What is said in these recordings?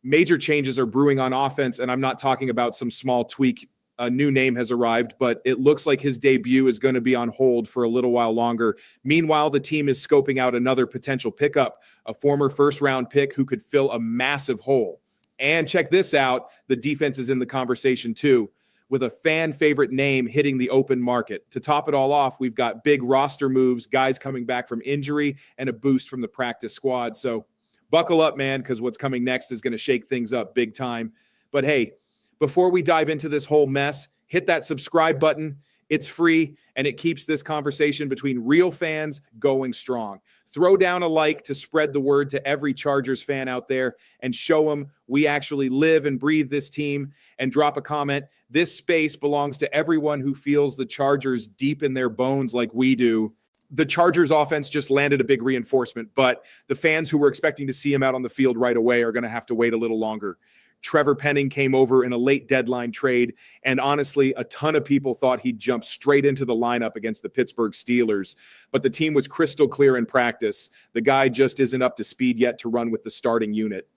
major changes are brewing on offense, and I'm not talking about some small tweak. A new name has arrived, but it looks like his debut is going to be on hold for a little while longer. Meanwhile, the team is scoping out another potential pickup, a former first-round pick who could fill a massive hole. And check this out, the defense is in the conversation too, with a fan favorite name hitting the open market. To top it all off, we've got big roster moves, guys coming back from injury, and a boost from the practice squad. So buckle up, man, because what's coming next is going to shake things up big time. But hey, before we dive into this whole mess, hit that subscribe button. It's free, and it keeps this conversation between real fans going strong. Throw down a like to spread the word to every Chargers fan out there and show them we actually live and breathe this team, and drop a comment. This space belongs to everyone who feels the Chargers deep in their bones like we do. The Chargers offense just landed a big reinforcement, but the fans who were expecting to see him out on the field right away are going to have to wait a little longer. Trevor Penning came over in a late deadline trade, and honestly, a ton of people thought he'd jump straight into the lineup against the Pittsburgh Steelers, but the team was crystal clear in practice. The guy just isn't up to speed yet to run with the starting unit.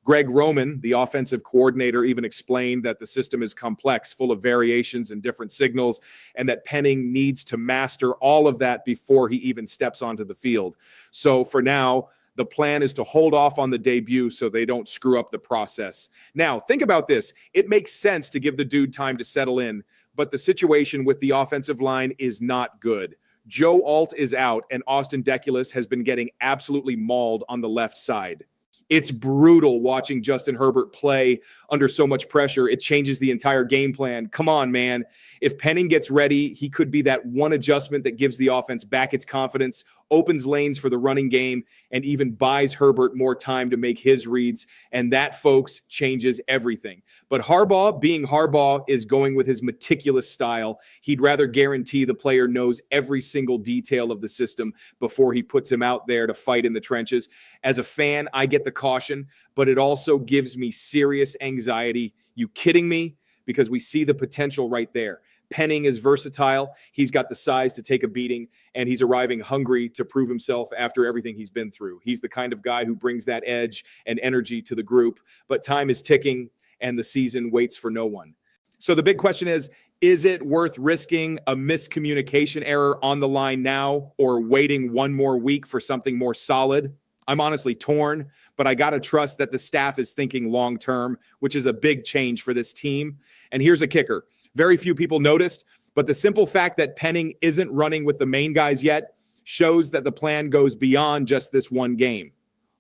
Greg Roman, the offensive coordinator, even explained that the system is complex, full of variations and different signals, and that Penning needs to master all of that before he even steps onto the field. So for now, the plan is to hold off on the debut so they don't screw up the process. Now, think about this. It makes sense to give the dude time to settle in, but the situation with the offensive line is not good. Joe Alt is out, and Austin Deculus has been getting absolutely mauled on the left side. It's brutal watching Justin Herbert play under so much pressure. It changes the entire game plan. Come on, man. If Penning gets ready, he could be that one adjustment that gives the offense back its confidence, opens lanes for the running game, and even buys Herbert more time to make his reads. And that, folks, changes everything. But Harbaugh, being Harbaugh, is going with his meticulous style. He'd rather guarantee the player knows every single detail of the system before he puts him out there to fight in the trenches. As a fan, I get the caution, but it also gives me serious anxiety. You kidding me? Because we see the potential right there. Penning is versatile. He's got the size to take a beating, and he's arriving hungry to prove himself after everything he's been through. He's the kind of guy who brings that edge and energy to the group, but time is ticking, and the season waits for no one. So the big question is it worth risking a miscommunication error on the line now, or waiting one more week for something more solid? I'm honestly torn, but I got to trust that the staff is thinking long-term, which is a big change for this team. And here's a kicker. Very few people noticed, but the simple fact that Penning isn't running with the main guys yet shows that the plan goes beyond just this one game.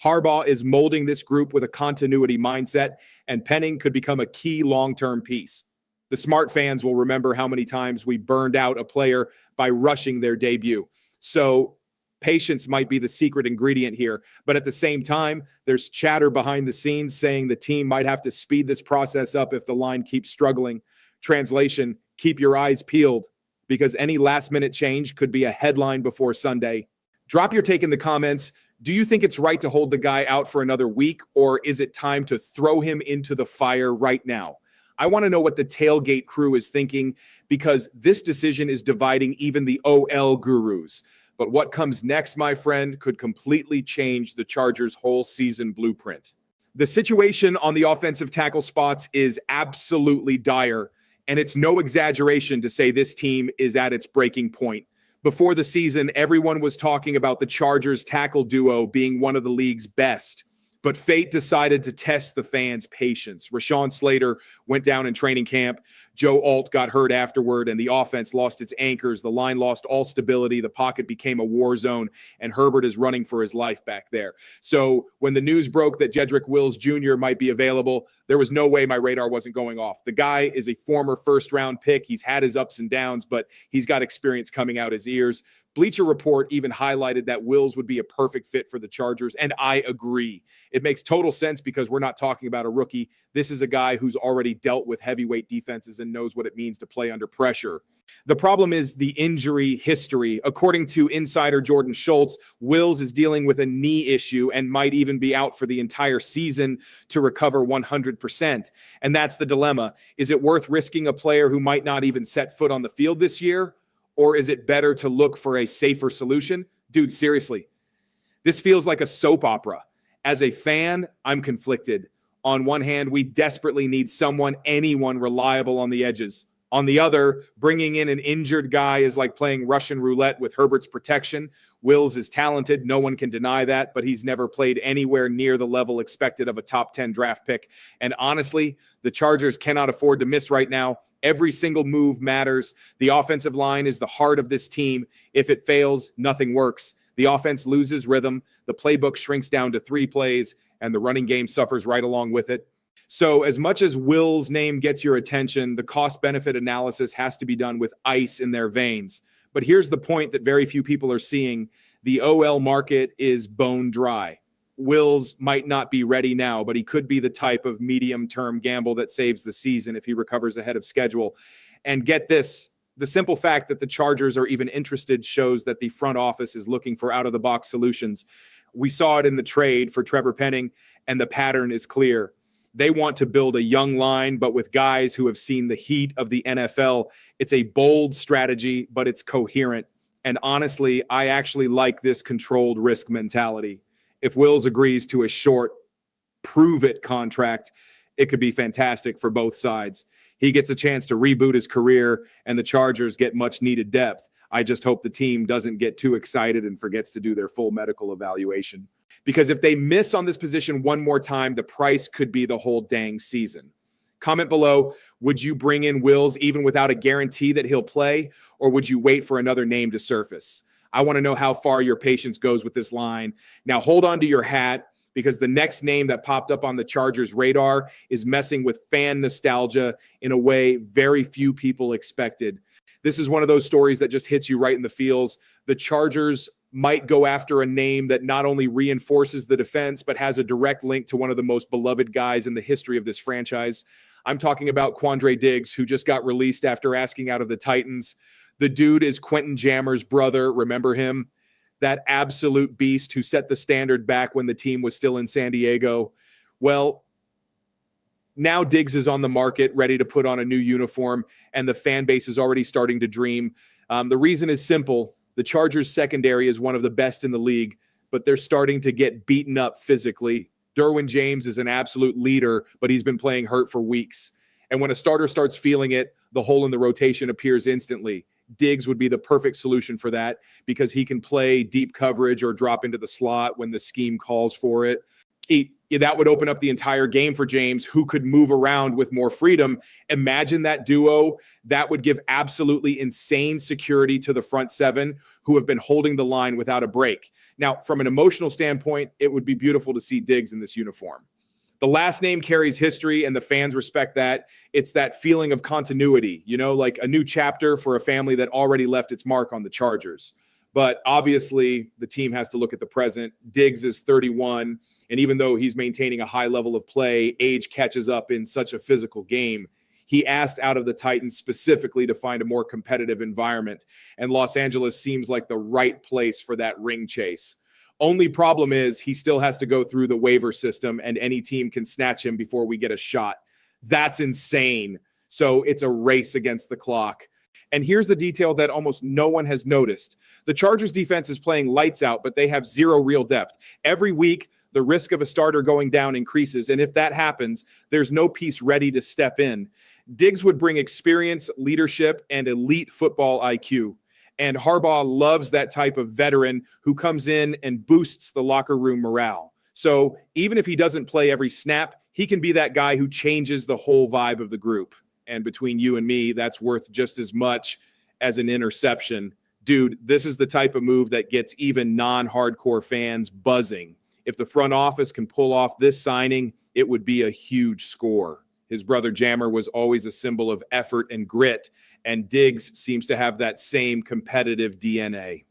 Harbaugh is molding this group with a continuity mindset, and Penning could become a key long-term piece. The smart fans will remember how many times we burned out a player by rushing their debut. So patience might be the secret ingredient here, but at the same time, there's chatter behind the scenes saying the team might have to speed this process up if the line keeps struggling. Translation, keep your eyes peeled, because any last-minute change could be a headline before Sunday. Drop your take in the comments. Do you think it's right to hold the guy out for another week, or is it time to throw him into the fire right now? I want to know what the tailgate crew is thinking, because this decision is dividing even the OL gurus. But what comes next, my friend, could completely change the Chargers' whole season blueprint. The situation on the offensive tackle spots is absolutely dire, and it's no exaggeration to say this team is at its breaking point. Before the season, everyone was talking about the Chargers tackle duo being one of the league's best. But fate decided to test the fans' patience. Rashawn Slater went down in training camp. Joe Alt got hurt afterward, and the offense lost its anchors. The line lost all stability. The pocket became a war zone, and Herbert is running for his life back there. So when the news broke that Jedrick Wills Jr. might be available, there was no way my radar wasn't going off. The guy is a former first-round pick. He's had his ups and downs, but he's got experience coming out his ears. Bleacher Report even highlighted that Wills would be a perfect fit for the Chargers, and I agree. It makes total sense because we're not talking about a rookie. This is a guy who's already dealt with heavyweight defenses and knows what it means to play under pressure. The problem is the injury history. According to insider Jordan Schultz, Wills is dealing with a knee issue and might even be out for the entire season to recover 100%. And that's the dilemma. Is it worth risking a player who might not even set foot on the field this year? Or is it better to look for a safer solution? Dude, seriously, this feels like a soap opera. As a fan, I'm conflicted. On one hand, we desperately need anyone reliable on the edges. On the other, bringing in an injured guy is like playing Russian roulette with Herbert's protection. Wills is talented. No one can deny that, but he's never played anywhere near the level expected of a top 10 draft pick. And honestly, the Chargers cannot afford to miss right now. Every single move matters. The offensive line is the heart of this team. If it fails, nothing works. The offense loses rhythm. The playbook shrinks down to 3 plays, and the running game suffers right along with it. So as much as Will's name gets your attention, the cost-benefit analysis has to be done with ice in their veins. But here's the point that very few people are seeing. The OL market is bone dry. Wills might not be ready now, but he could be the type of medium-term gamble that saves the season if he recovers ahead of schedule. And get this, the simple fact that the Chargers are even interested shows that the front office is looking for out-of-the-box solutions. We saw it in the trade for Trevor Penning, and the pattern is clear. They want to build a young line, but with guys who have seen the heat of the NFL. It's a bold strategy, but it's coherent. And honestly, I actually like this controlled risk mentality. If Wills agrees to a short, prove-it contract, it could be fantastic for both sides. He gets a chance to reboot his career, and the Chargers get much-needed depth. I just hope the team doesn't get too excited and forgets to do their full medical evaluation. Because if they miss on this position one more time, the price could be the whole dang season. Comment below, would you bring in Wills even without a guarantee that he'll play, or would you wait for another name to surface? I want to know how far your patience goes with this line. Now hold on to your hat, because the next name that popped up on the Chargers' radar is messing with fan nostalgia in a way very few people expected. This is one of those stories that just hits you right in the feels. The Chargers might go after a name that not only reinforces the defense, but has a direct link to one of the most beloved guys in the history of this franchise. I'm talking about Quandre Diggs, who just got released after asking out of the Titans. The dude is Quentin Jammer's brother. Remember him? That absolute beast who set the standard back when the team was still in San Diego. Well, now Diggs is on the market, ready to put on a new uniform, and the fan base is already starting to dream. The reason is simple. The Chargers secondary is one of the best in the league, but they're starting to get beaten up physically. Derwin James is an absolute leader, but he's been playing hurt for weeks. And when a starter starts feeling it, the hole in the rotation appears instantly. Diggs would be the perfect solution for that because he can play deep coverage or drop into the slot when the scheme calls for it. That would open up the entire game for James, who could move around with more freedom. Imagine that duo. That would give absolutely insane security to the front seven who have been holding the line without a break. Now, from an emotional standpoint, it would be beautiful to see Diggs in this uniform. The last name carries history, and the fans respect that. It's that feeling of continuity, like a new chapter for a family that already left its mark on the Chargers. But obviously, the team has to look at the present. Diggs is 31, and even though he's maintaining a high level of play, age catches up in such a physical game. He asked out of the Titans specifically to find a more competitive environment, and Los Angeles seems like the right place for that ring chase. Only problem is he still has to go through the waiver system, and any team can snatch him before we get a shot. That's insane. So it's a race against the clock. And here's the detail that almost no one has noticed. The Chargers defense is playing lights out, but they have zero real depth. Every week, the risk of a starter going down increases. And if that happens, there's no piece ready to step in. Diggs would bring experience, leadership, and elite football IQ. And Harbaugh loves that type of veteran who comes in and boosts the locker room morale. So even if he doesn't play every snap, he can be that guy who changes the whole vibe of the group. And between you and me, that's worth just as much as an interception. Dude, this is the type of move that gets even non-hardcore fans buzzing. If the front office can pull off this signing, it would be a huge score. His brother Jammer was always a symbol of effort and grit, and Diggs seems to have that same competitive DNA.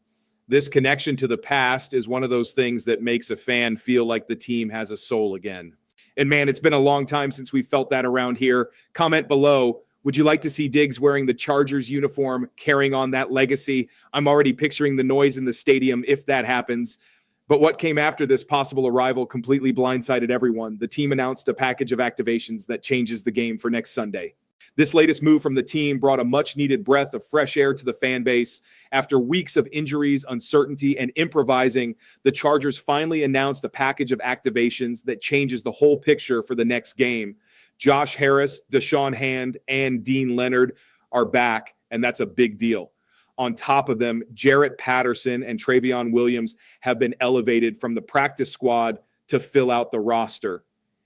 This connection to the past is one of those things that makes a fan feel like the team has a soul again. And man, it's been a long time since we felt that around here. Comment below. Would you like to see Diggs wearing the Chargers uniform, carrying on that legacy? I'm already picturing the noise in the stadium if that happens. But what came after this possible arrival completely blindsided everyone. The team announced a package of activations that changes the game for next Sunday. This latest move from the team brought a much-needed breath of fresh air to the fan base. After weeks of injuries, uncertainty, and improvising, the Chargers finally announced a package of activations that changes the whole picture for the next game. Josh Harris, Deshaun Hand, and Dean Leonard are back, and that's a big deal. On top of them, Jarrett Patterson and Travion Williams have been elevated from the practice squad to fill out the roster.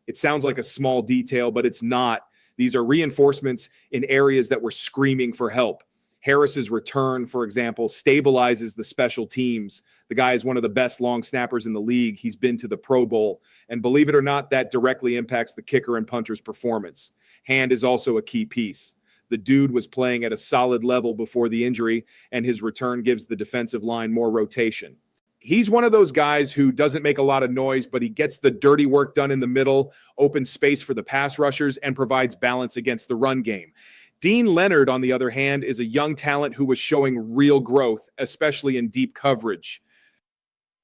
It sounds like a small detail, but it's not. These are reinforcements in areas that were screaming for help. Harris's return, for example, stabilizes the special teams. The guy is one of the best long snappers in the league. He's been to the Pro Bowl. And believe it or not, that directly impacts the kicker and punter's performance. Hand is also a key piece. The dude was playing at a solid level before the injury, and his return gives the defensive line more rotation. He's one of those guys who doesn't make a lot of noise, but he gets the dirty work done in the middle, opens space for the pass rushers, and provides balance against the run game. Dean Leonard, on the other hand, is a young talent who was showing real growth, especially in deep coverage.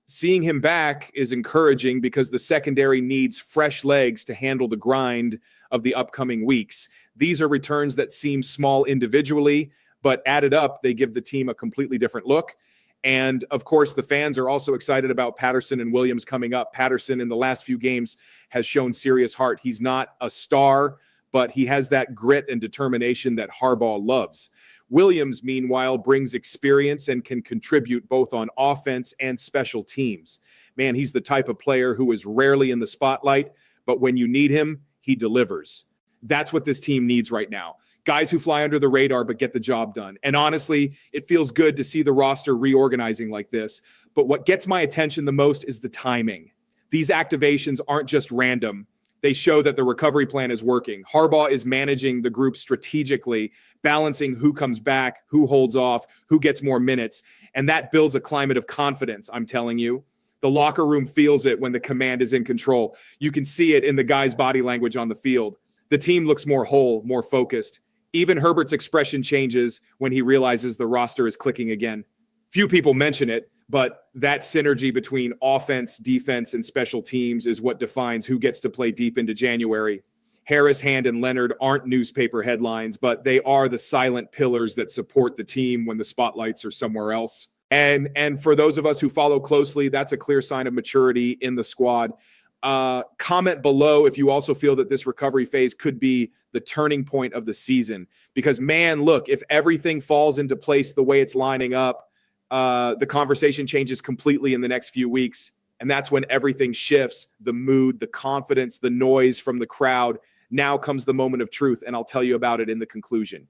Seeing him back is encouraging because the secondary needs fresh legs to handle the grind of the upcoming weeks. These are returns that seem small individually, but added up, they give the team a completely different look. And of course, the fans are also excited about Patterson and Williams coming up. Patterson in the last few games has shown serious heart. He's not a star, but he has that grit and determination that Harbaugh loves. Williams, meanwhile, brings experience and can contribute both on offense and special teams. Man, he's the type of player who is rarely in the spotlight, but when you need him, he delivers. That's what this team needs right now. Guys who fly under the radar but get the job done. And honestly, it feels good to see the roster reorganizing like this. But what gets my attention the most is the timing. These activations aren't just random. They show that the recovery plan is working. Harbaugh is managing the group strategically, balancing who comes back, who holds off, who gets more minutes. And that builds a climate of confidence, I'm telling you. The locker room feels it when the command is in control. You can see it in the guys' body language on the field. The team looks more whole, more focused. Even Herbert's expression changes when he realizes the roster is clicking again. Few people mention it, but that synergy between offense, defense, and special teams is what defines who gets to play deep into January. Harris, Hand, and Leonard aren't newspaper headlines, but they are the silent pillars that support the team when the spotlights are somewhere else. And for those of us who follow closely, that's a clear sign of maturity in the squad. Comment below if you also feel that this recovery phase could be the turning point of the season. Because, man, look, if everything falls into place the way it's lining up, the conversation changes completely in the next few weeks. And that's when everything shifts, the mood, the confidence, the noise from the crowd. Now comes the moment of truth, and I'll tell you about it in the conclusion.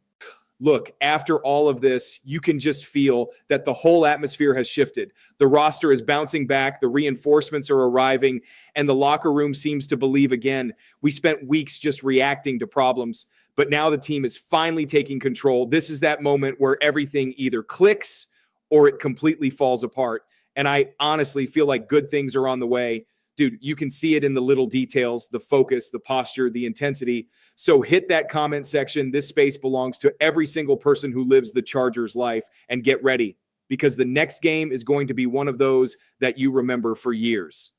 Look, after all of this, you can just feel that the whole atmosphere has shifted. The roster is bouncing back, the reinforcements are arriving, and the locker room seems to believe again. We spent weeks just reacting to problems, but now the team is finally taking control. This is that moment where everything either clicks or it completely falls apart. And I honestly feel like good things are on the way. Dude, you can see it in the little details, the focus, the posture, the intensity. So hit that comment section. This space belongs to every single person who lives the Chargers life, and get ready because the next game is going to be one of those that you remember for years.